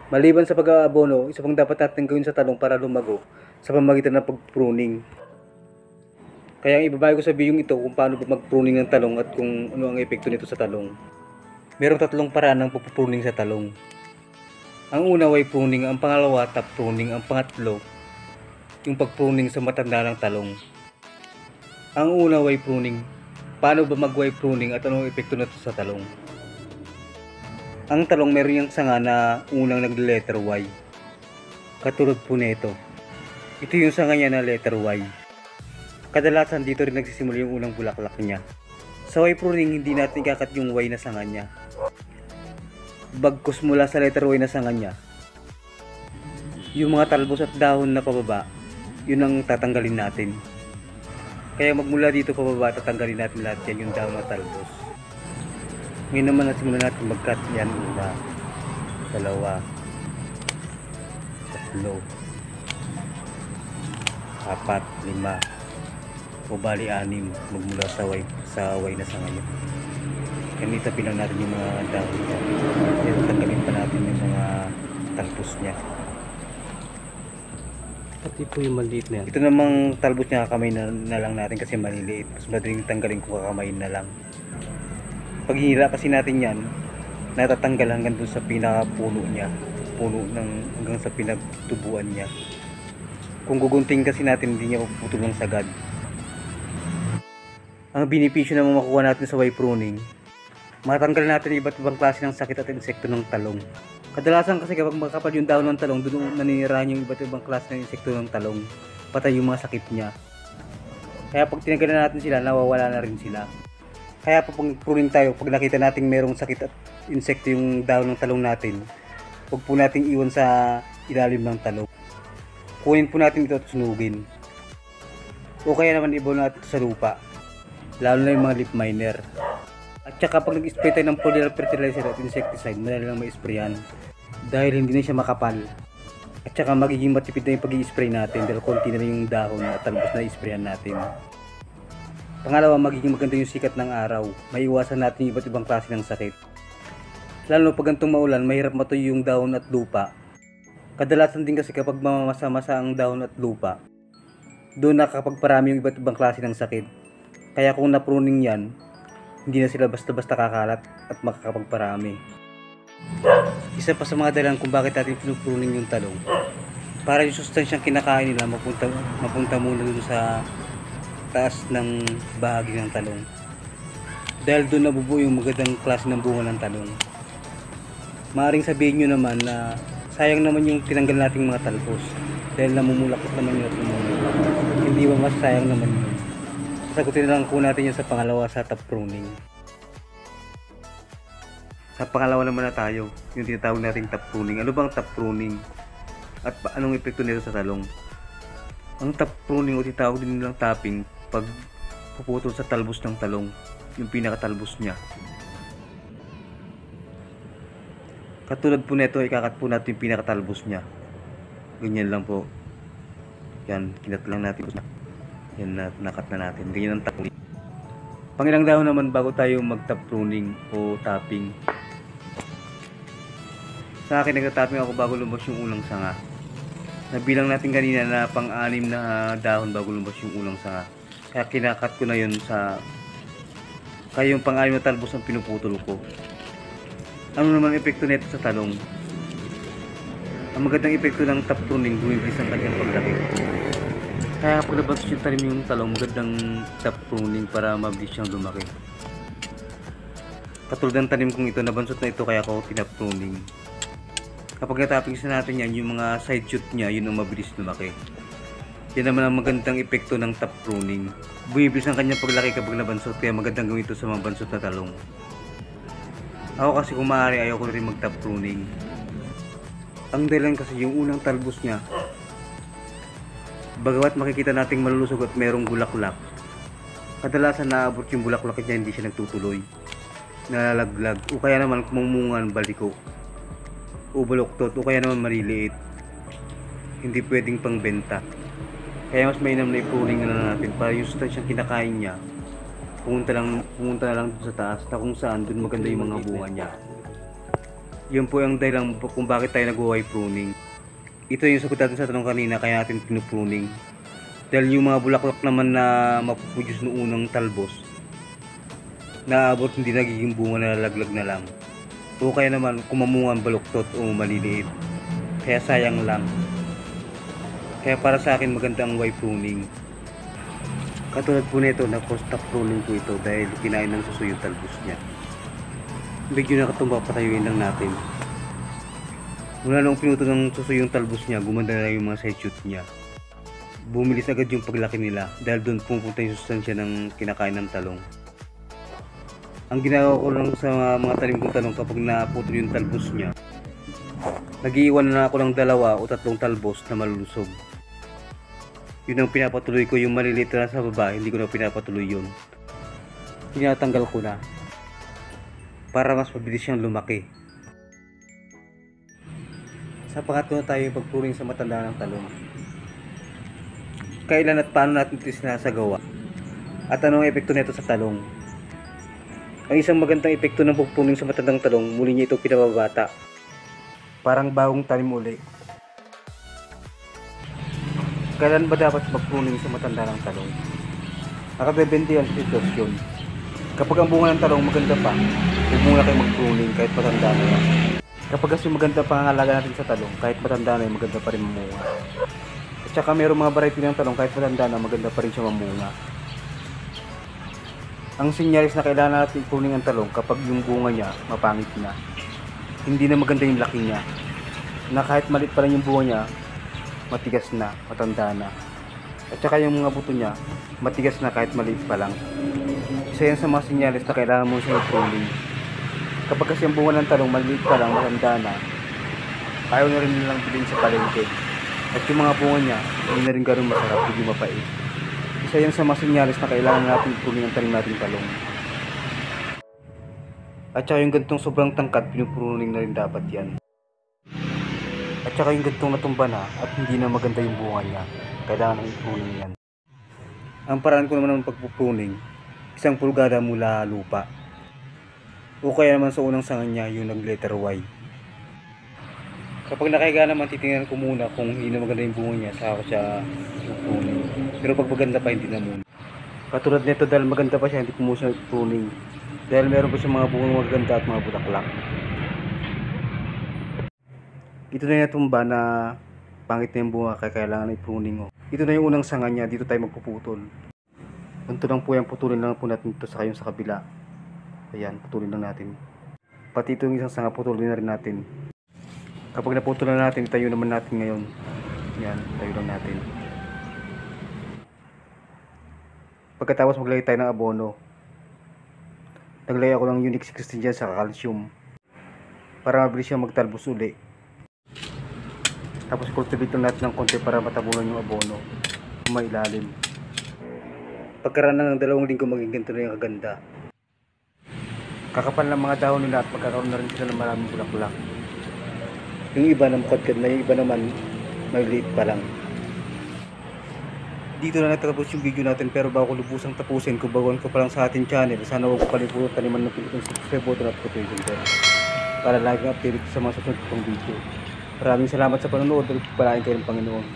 Maliban sa pag-aabono, isa pang dapat natin gawin sa talong para lumago sa pamamagitan ng pag-pruning. Kaya ang ibabago ko sa video ito kung paano ba mag-pruning ng talong at kung ano ang epekto nito sa talong. Merong tatlong paraan ng pag-pruning sa talong. Ang una ay pruning, ang pangalawa top pruning, ang pangatlo yung pag-pruning sa matanda ng talong. Ang una ay pruning. Paano ba mag-way pruning at anong epekto nito sa talong? Ang talong meron yung sanga na unang nag-letter Y. Katulad po nito. Ito yung sanga niya na letter Y. Kadalasan dito rin nagsisimula yung unang bulaklak niya. Sa Y pruning, hindi natin ikakat yung Y na sanga niya. Bagkus mula sa letter Y na sanga niya, yung mga talbos at dahon na pababa, yun ang tatanggalin natin. Kaya magmula dito pababa, tatanggalin natin lahat yan, yung dahon at talbos. Ngayon naman simulan natin mag-cut yan. Una, dalawa, tatlo, apat, lima, o bali anim magmula sa Y na sanga niya. Ganito pilang natin yung mga dahon niya. Pero tanggalin pa natin yung mga talbos niya. Pati po yung maliit na yan. Ito namang talbos niya kakamay na lang natin kasi maliliit. Mas madaling tanggalin kung kakamayin na lang. Pag hinila kasi natin yan, natatanggal hanggang dun sa pinakapuno niya. Puno hanggang sa pinagtubuan niya. Kung gugunting kasi natin, hindi niya puputol ng sagad. Ang benepisyo na makukuha natin sa Y pruning, matanggal natin iba't ibang klase ng sakit at insekto ng talong. Kadalasan kasi kapag makapal yung dahon ng talong, doon naninirahan yung iba't ibang klase ng insekto ng talong, patay yung mga sakit niya. Kaya pag tinanggalan natin sila, nawawala na rin sila. Kaya pag pruning tayo, pag nakita natin merong sakit at insekto yung dahon ng talong natin, huwag po natin iwan sa ilalim ng talong. Kunin po natin ito at sunugin. O kaya naman ibaw natin ito sa lupa, lalo na yung mga leaf miner. At saka pag nag-spray tayo ng foliar fertilizer at insecticide, madali lang ma-sprayan dahil hindi na siya makapal. At saka magiging matipid na yung pag-i-spray natin dahil konti na rin yung dahon at talbos na i-sprayan natin. Pangalawa, magiging maganda yung sikat ng araw. Maiwasan natin yung iba't ibang klase ng sakit. Lalo pag gantong maulan, mahirap matuyo yung dahon at lupa. Kadalasan din kasi kapag mamamasa-masa ang dahon at lupa, doon nakakapagparami yung iba't ibang klase ng sakit. Kaya kung na-pruning yan, hindi na sila basta-basta kakalat at makakapagparami. Isa pa sa mga dahilan kung bakit natin pinupruning yung talong, para yung sustansyang kinakain nila mapunta muna dun sa taas ng bahagi ng talong. Dahil doon nabubuo yung magandang klase ng bunga ng talong. Maaring sabihin nyo naman na sayang naman yung tinanggal nating mga talbos dahil namumulakot naman yun at namumulak. Hindi ba mas sayang naman yun? Sagutin na lang po natin yun sa pangalawa sa top pruning. Sa pangalawa naman na tayo, yung tinatawag nating top pruning. Ano bang top pruning? At anong epekto nito sa talong? Ang top pruning o tinatawag din nilang topping pag puputol sa talbos ng talong, yung pinakatalbos niya. Katulad po nito, ikakat po natin yung pinakatalbos niya. Ganyan lang po. Yan, kinat lang natin. Yan, nakat na natin. Ganyan ang top pruning. Pangilang dahon naman bago tayo mag-top pruning o topping. Sa akin, nagta-topping ako bago lumabas yung unang sanga. Nabilang natin kanina na pang-anim na dahon bago lumabas yung unang sanga. Kaya kinakat ko na yun sa... Kaya yung pang-anim na talbos ang pinuputol ko. Ano naman epekto nito sa talong? Ang magandang epekto ng top pruning, bumibilis ang kanyang paglaki. Kaya pag nabantos yung tanim yung talong, magandang top pruning para mabilis siyang lumaki. Katulad ng tanim kong ito, nabansot na ito kaya ako tinap pruning. Kapag natapping sa natin yan, yung mga side shoot niya, yun ang mabilis lumaki. Yan naman ang magandang epekto ng top pruning. Bumibilis ang kanyang paglaki kapag nabansot, kaya magandang gawin ito sa mga bansot na talong. Ako kasi kung maaari, ayaw ko rin mag-top pruning. Ang dahilan kasi yung unang talbos niya, bagamat makikita nating malulusog at merong bulaklak, kadalasan naabot yung bulaklak niya, hindi siya nagtutuloy, nalalaglag, o kaya naman kumungan baliko, o baluktot, o kaya naman maliliit, hindi pwedeng pangbenta. Kaya mas mainam na i-pruning na natin para yung sustansyang kinakain niya pumunta na lang sa taas na kung saan dun maganda yung mga bunga niya. Yun po yung dahilan kung bakit tayo nag-white pruning. Ito yung sagot natin sa tanong kanina kaya natin pinupruning. Dahil yung mga bulaklak naman na mapuproduce noong unang talbos, naabot hindi nagiging bunga, nalalaglag na lang. O kaya naman kumamungan baluktot o maliliit. Kaya sayang lang. Kaya para sa akin maganda ang white pruning. Katulad po nito na post-top pruning po ito dahil kinain ng suso yung talbos niya. Medyo nakatumba, patayuin lang natin. Mula nung pinuto ng suso yung talbos niya, gumanda na yung mga side shoot niya. Bumilis agad yung paglaki nila dahil doon pupunta yung sustansya ng kinakain ng talong. Ang ginagawa ko lang sa mga tanim kong talong kapag naputol yung talbos niya, nag-iiwan na ako ng 2 o 3 talbos na malulusog. Yun ang pinapatuloy ko, yung maliliit na sa baba, hindi ko na pinapatuloy yun. Tinatanggal ko na para mas mabilis siyang lumaki. Sa pangatlo na tayo yung pagpruning sa matanda ng talong. Kailan at paano natin ito sinasagawa? At anong epekto nito sa talong? Ang isang magandang epekto ng pagpruning sa matandang talong, muli niya ito pinababata. Parang bagong tanim uli. Kailan ba dapat magpruning sa matanda ng talong? Nakadepende yan sa sitwasyon. Kapag ang bunga ng talong maganda pa, huwag muna kayo mag-pruning kahit matanda na yan. Kapag kasi maganda pa ang alaga natin sa talong, kahit matanda na yan, maganda pa rin mamunga. At saka mayroong mga variety ng talong, kahit matanda na, maganda pa rin siya mamunga. Ang sinyalis na kailangan natin pruning ang talong kapag yung bunga niya mapangit na. Hindi na maganda yung laki niya. Na kahit maliit pa rin yung bunga niya, matigas na, matanda na. At saka yung mga buto niya, matigas na kahit maliit pa lang. Isa yan sa mga sinyalis na kailangan mo siya i-pruning. Kapag kasi ang bunga ng talong maliit pa lang, matanda na, ayaw na rin nilang bilhin sa palengke. At yung mga bunga niya, hindi na rin gano'ng masarap, hindi mapait. Isa yan sa mga sinyalis na kailangan natin i-pruning ang tanim natin talong. At saka yung gantong sobrang tangkad, pinupruning na rin dapat yan. At saka yung gantong natumba na at hindi na maganda yung bunga niya, kailangan ng i-pruning yan. Ang paraan ko naman ng pagpupruning, 1 pulgada mula lupa. O kaya naman sa unang sanga niya yung nag-letter Y. Kapag nakahiga naman, titingnan ko muna kung hindi na maganda yung bunga niya, saka ko siya pruning. Pero pag maganda pa, hindi na muna. Katulad nito, dahil maganda pa siya, hindi ko muna siya pruning. Dahil meron pa siya mga bunga maganda at mga bulaklak. Ito na yung natumba na pangit na yung bunga, kaya kailangan na i-pruning. Ito na yung unang sanga niya, dito tayo magpuputol. Ganito lang po yan, putulin lang po natin ito sa yung sa kabila. Ayan, putulin lang natin. Pati itong isang sanga, putulin na rin natin. Kapag naputol na natin, itayo naman natin ngayon. Ayan, tayo lang natin. Pagkatapos maglagay tayo ng abono. Naglagay ako ng Unique 16 dyan sa calcium. Para mabilis siya magtalbos uli. Tapos cultivate lang natin ng konti para matabunan yung abono. Mailalim. Pagkaraan ng 2 linggo, maging ganito na yung kaganda. Kakapal ng mga dahon nila at magkakaroon na rin sila ng maraming bulaklak. Yung iba na mukadkad na, yung iba naman maliit pa lang. Dito na natapos yung video natin, pero bago ko lubusang tapusin, kung baguhan ko pa lang sa ating channel, sana huwag ko palimutan taniman ng pinitong subscribe button at notification bell para laging update sa mga susunod kong video. Maraming salamat sa panonood at pagpalain kayo ng Panginoon.